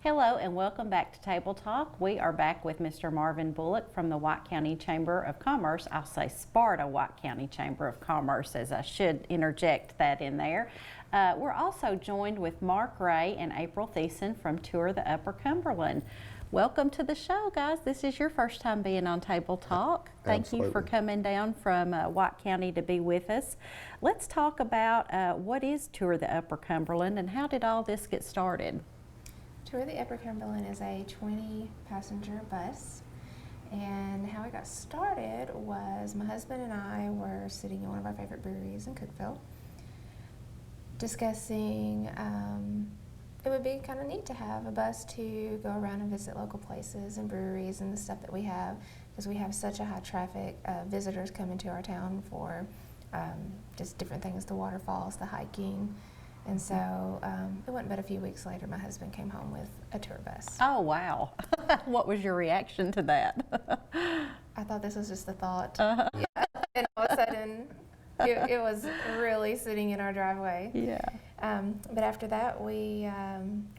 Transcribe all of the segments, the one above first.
Hello and welcome back to Table Talk. We are back with Mr. Marvin Bullock from the White County Chamber of Commerce. I'll say Sparta White County Chamber of Commerce, as I should interject that in there. We're also joined with Mark Ray and April Thieson from Tour the Upper Cumberland. Welcome to the show, guys. This is your first time being on Table Talk. Thank you for coming down from White County to be with us. Let's talk about what is Tour the Upper Cumberland and how did all this get started? Tour the Upper Cumberland is a 20-passenger bus, and how it got started was my husband and I were sitting in one of our favorite breweries in Cookeville discussing it would be kind of neat to have a bus to go around and visit local places and breweries and the stuff that we have, because we have such a high traffic visitors coming to our town for just different things, the waterfalls, the hiking. And so it wasn't but a few weeks later my husband came home with a tour bus. Oh, wow. What was your reaction to that? I thought this was just a thought. Yeah. And all of a sudden it was really sitting in our driveway. Yeah. But after that we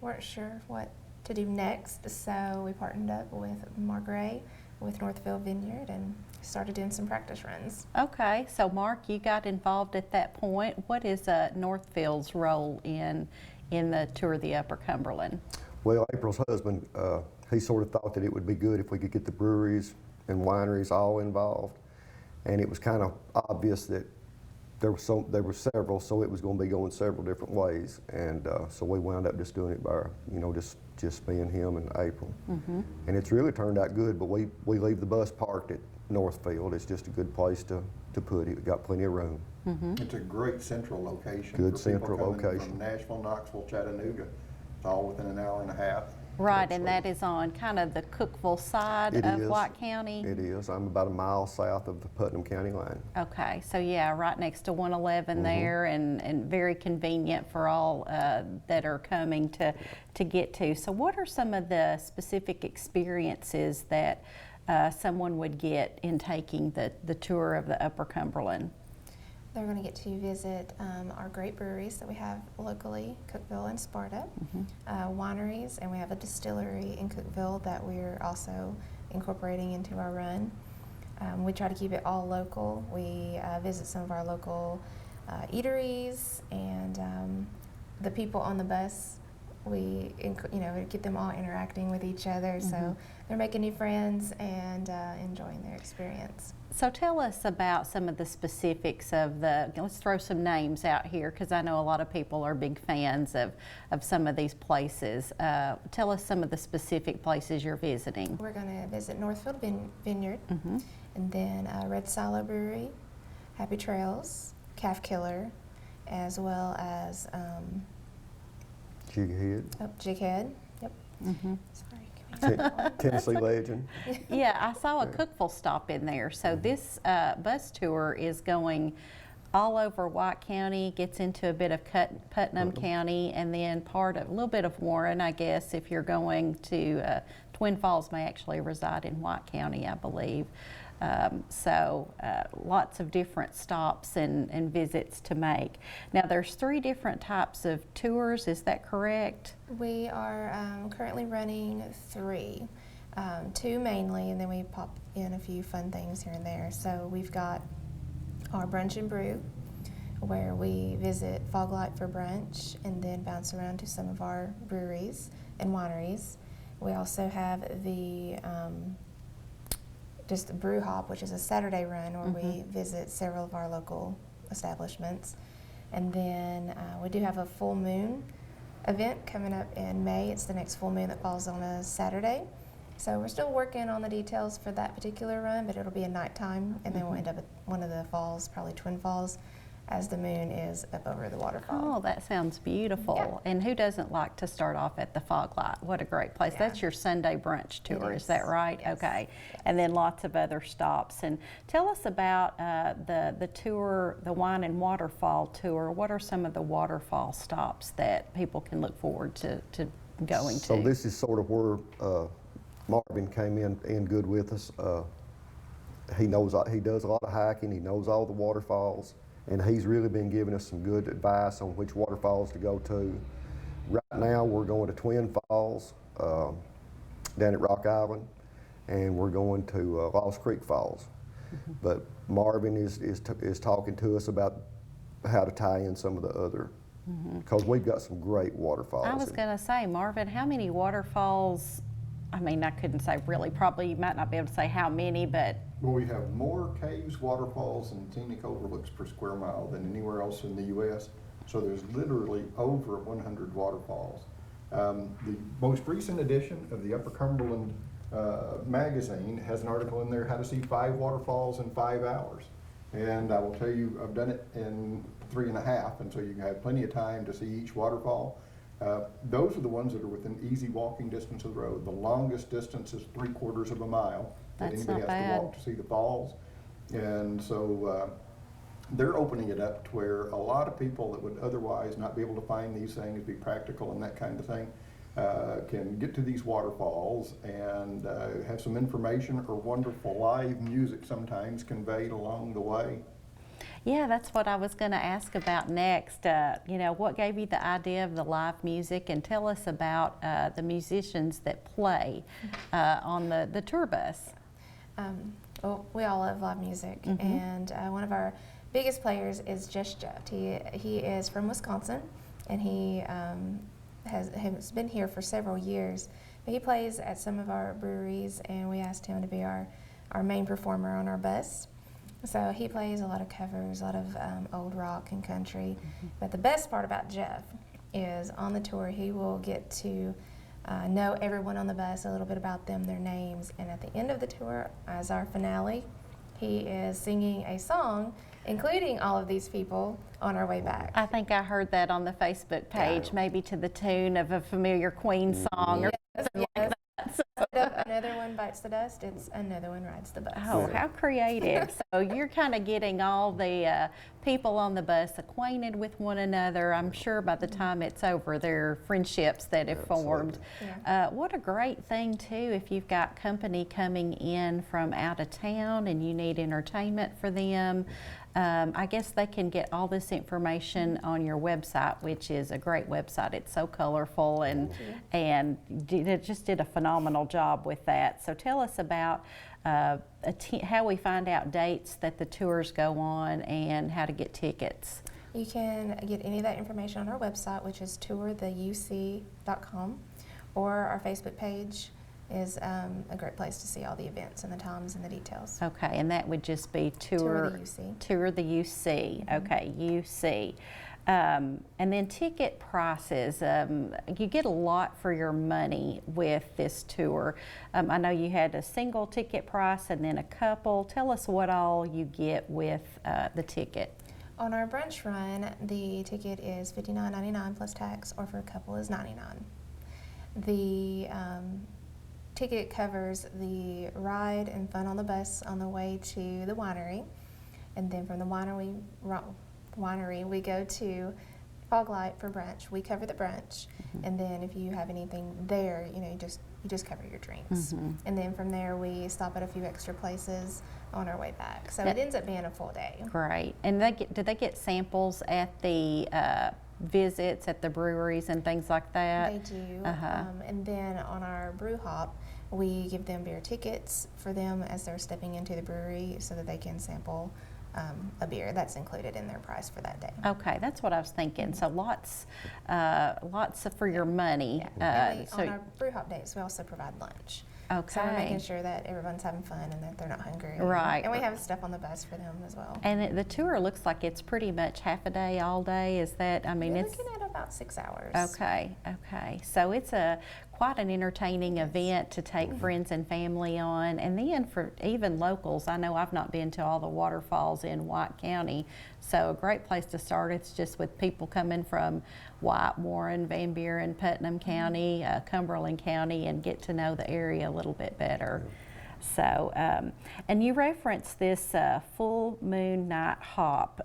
weren't sure what to do next, so we partnered up with Mark Ray with Northfield Vineyard and started doing some practice runs. Okay, so Mark, you got involved at that point. What is Northfield's role in the Tour of the Upper Cumberland? Well, April's husband, he sort of thought that it would be good if we could get the breweries and wineries all involved, and it was kind of obvious that there were several, so it was going to be going several different ways, and so we wound up just doing it by, just me and him and April. Mm-hmm. And it's really turned out good, but we leave the bus parked at Northfield. It's just a good place to put it. We got plenty of room. Mm-hmm. It's a great central location. Good for central people coming location. From Nashville, Knoxville, Chattanooga. It's all within an hour and a half. Right, and that is on kind of the Cookeville side of White County? It is. I'm about a mile south of the Putnam County line. Okay, so yeah, right next to 111 there, and very convenient for all that are coming to get to. So what are some of the specific experiences that someone would get in taking the tour of the Upper Cumberland? They're going to get to visit our great breweries that we have locally, Cookeville and Sparta, wineries, and we have a distillery in Cookeville that we're also incorporating into our run. We try to keep it all local. We visit some of our local eateries, and the people on the bus, we get them all interacting with each other, so they're making new friends and enjoying their experience. So tell us about some of the specifics of let's throw some names out here, because I know a lot of people are big fans of some of these places. Tell us some of the specific places you're visiting. We're going to visit Northfield Vineyard, and then Red Silo Brewery, Happy Trails, Calf Killer, as well as Jighead. Jighead. Yep. Sorry. Tennessee Legend. Yeah, I saw a Cookeville stop in there. So this bus tour is going all over White County, gets into a bit of Putnam County, and then a little bit of Warren, I guess, if you're going to Twin Falls may actually reside in White County, I believe. So lots of different stops and visits to make. Now there's 3 different types of tours, is that correct? We are currently running 3, 2 mainly, and then we pop in a few fun things here and there. So we've got our Brunch and Brew, where we visit Fog Light for brunch and then bounce around to some of our breweries and wineries. We also have the just the Brew Hop, which is a Saturday run where we visit several of our local establishments. And then we do have a full moon event coming up in May. It's the next full moon that falls on a Saturday. So we're still working on the details for that particular run, but it'll be a nighttime, and then we'll end up at one of the falls, probably Twin Falls, as the moon is up over the waterfall. Oh, that sounds beautiful. Yeah. And who doesn't like to start off at the Fog Light? What a great place. Yeah. That's your Sunday brunch tour, is that right? Yes. Okay. Yes. And then lots of other stops. And tell us about the tour, the Wine and Waterfall tour. What are some of the waterfall stops that people can look forward to going to? So this is sort of where Marvin came in good with us. He does a lot of hiking. He knows all the waterfalls. And he's really been giving us some good advice on which waterfalls to go to. Right now, we're going to Twin Falls down at Rock Island, and we're going to Lost Creek Falls. But Marvin is talking to us about how to tie in some of the other, because we've got some great waterfalls. I was going to say, Marvin, how many waterfalls? I mean, I couldn't say really. Probably you might not be able to say how many, but Well, we have more caves, waterfalls, and scenic overlooks per square mile than anywhere else in the U.S. So there's literally over 100 waterfalls. The most recent edition of the Upper Cumberland magazine has an article in there, how to see 5 waterfalls in 5 hours. And I will tell you, I've done it in 3.5, and so you have plenty of time to see each waterfall. Those are the ones that are within easy walking distance of the road. The longest distance is 3/4 of a mile that That's anybody not has to bad. walk to see the falls. And so they're opening it up to where a lot of people that would otherwise not be able to find these things, be practical and that kind of thing, can get to these waterfalls and have some information or wonderful live music sometimes conveyed along the way. yeah, that's what I was going to ask about next. You know, what gave you the idea of the live music, and tell us about the musicians that play on the tour bus. Well, we all love live music, and one of our biggest players is Just Jeff. He is from Wisconsin, and he has been here for several years. But he plays at some of our breweries, and we asked him to be our main performer on our bus. So he plays a lot of covers, a lot of old rock and country. But the best part about Jeff is on the tour he will get to know everyone on the bus, a little bit about them, their names, and at the end of the tour, as our finale, he is singing a song including all of these people on our way back. I think I heard that on the Facebook page, maybe to the tune of a familiar Queen song or something like that. Instead of another one bites the dust, it's another one rides the bus. Oh, how creative. So you're kind of getting all the people on the bus acquainted with one another. I'm sure by the time it's over, there are friendships that have formed. Yeah. What a great thing, too, if you've got company coming in from out of town and you need entertainment for them. I guess they can get all this information on your website, which is a great website. It's so colorful, and it just did a phenomenal job with that. So tell us about how we find out dates that the tours go on and how to get tickets. You can get any of that information on our website, which is tourtheuc.com, or our Facebook page is a great place to see all the events and the times and the details. Okay, and that would just be Tour the UC. Tour the UC. Okay, UC. And then ticket prices. You get a lot for your money with this tour. I know you had a single ticket price and then a couple. Tell us what all you get with the ticket. On our brunch run, the ticket is $59.99 plus tax, or for a couple is $99. The ticket covers the ride and fun on the bus on the way to the winery, and then from the winery we go to Fog Light for brunch. We cover the brunch, and then if you have anything there, you just cover your drinks. And then from there we stop at a few extra places on our way back. So it ends up being a full day. Great. And do they get samples at the visits at the breweries and things like that? They do. And then on our brew hop, we give them beer tickets for them as they're stepping into the brewery so that they can sample a beer. That's included in their price for that day. Okay, that's what I was thinking. So lots for your money. And on our brew hop days, we also provide lunch. Okay. So we're making sure that everyone's having fun and that they're not hungry. Right. And we have stuff on the bus for them as well. And the tour looks like it's pretty much half a day, all day. Is that? I mean, You're it's looking at about 6 hours. okay. Okay. So it's quite an entertaining event to take friends and family on, and then for even locals. I know I've not been to all the waterfalls in White County, so a great place to start. It's just with people coming from White, Warren, Van Buren, Putnam County, Cumberland County, and get to know the area a little bit better. So, and you referenced this full moon night hop.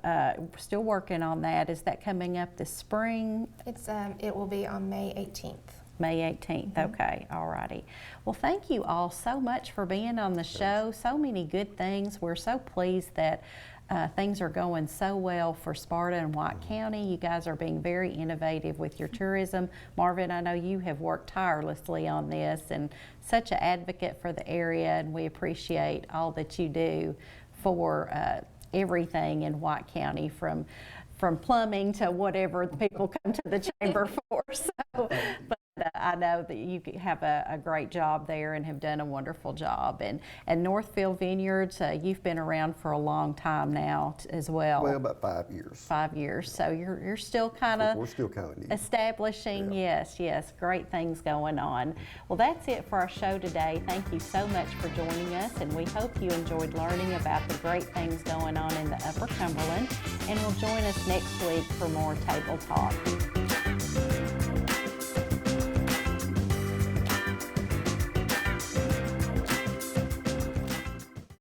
Still working on that. Is that coming up this spring? It will be on May 18th. May 18th. Okay, all righty. Well, thank you all so much for being on the show. So many good things. We're so pleased that Things are going so well for Sparta and White County. You guys are being very innovative with your tourism. Marvin, I know you have worked tirelessly on this and such an advocate for the area, and we appreciate all that you do for everything in White County, from plumbing to whatever the people come to the chamber for. So, but I know that you have a great job there and have done a wonderful job. And Northfield Vineyards, you've been around for a long time now as well. Well, about 5 years. 5 years. So you're still kind of We're still kind of new. establishing. Yeah. Yes, great things going on. Well, that's it for our show today. Thank you so much for joining us, and we hope you enjoyed learning about the great things going on in the Upper Cumberland. And will join us next week for more Table Talk.